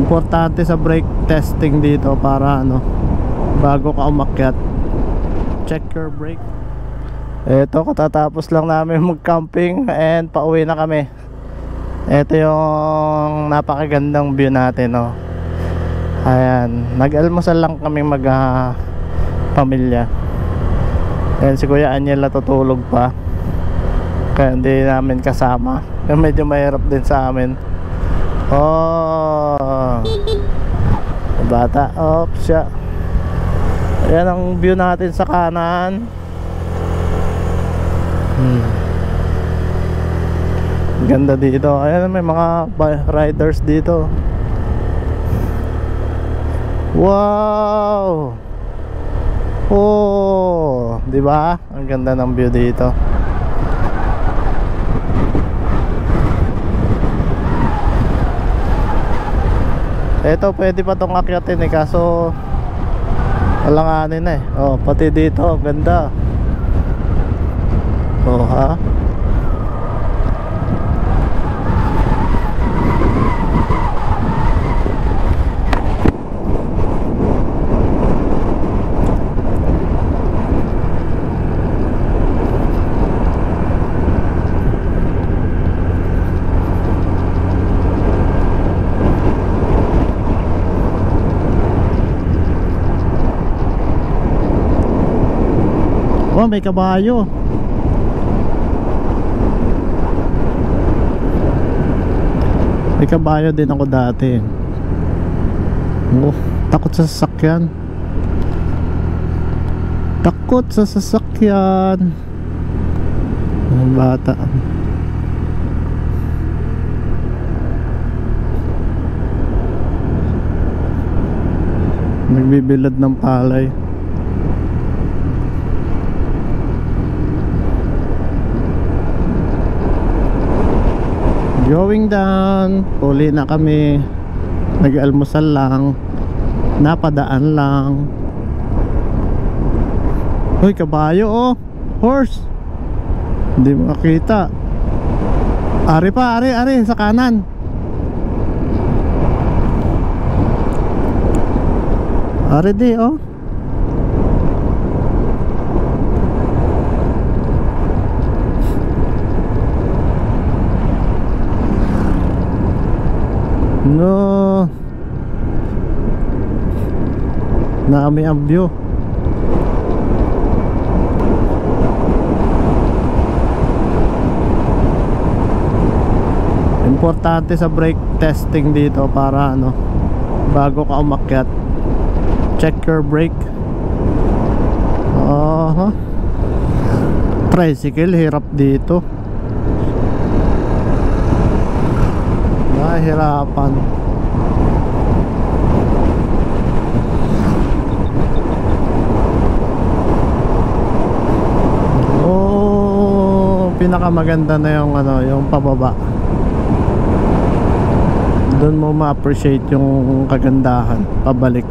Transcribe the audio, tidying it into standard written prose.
Importante sa brake testing dito para ano, bago ka umakyat, check your brake. Eto, katatapos lang namin mag-camping and pauwi na kami. Ito yung napakagandang view natin, no? Ayan, nag-almusal lang kami pamilya. Ayan, si Kuya Anyel natutulog pa, kaya hindi namin kasama. Medyo mahirap din sa amin. Oh, bata, oops siya. Ayan ang view natin sa kanan. Ganda dito. Ayan, may mga riders dito. Wow! Oh, di ba? Ang ganda ng view dito. Ito pwede pa tong akyatin eh, kaso alanganin eh. Oh, pati dito, ang ganda. Oh, ha? Oh, may kabayo. May kabayo din ako dati. Oh, takot sa sasakyan. Takot sa sasakyan. Ang bata. Nagbibilad ng palay. Going down. Uli na kami. Nag-almusal lang. Napadaan lang. Hoy, kabayo oh. Horse. Hindi makita. Ari pa, ari sa kanan. Ari di oh. No, nami ang view. Importante sa brake testing dito para ano, bago ka umakyat, check your brake. Tricycle, hirap dito. Hirapan. Oh, pinakamaganda na yung ano, yung pababa. Doon mo ma-appreciate yung kagandahan pabalik.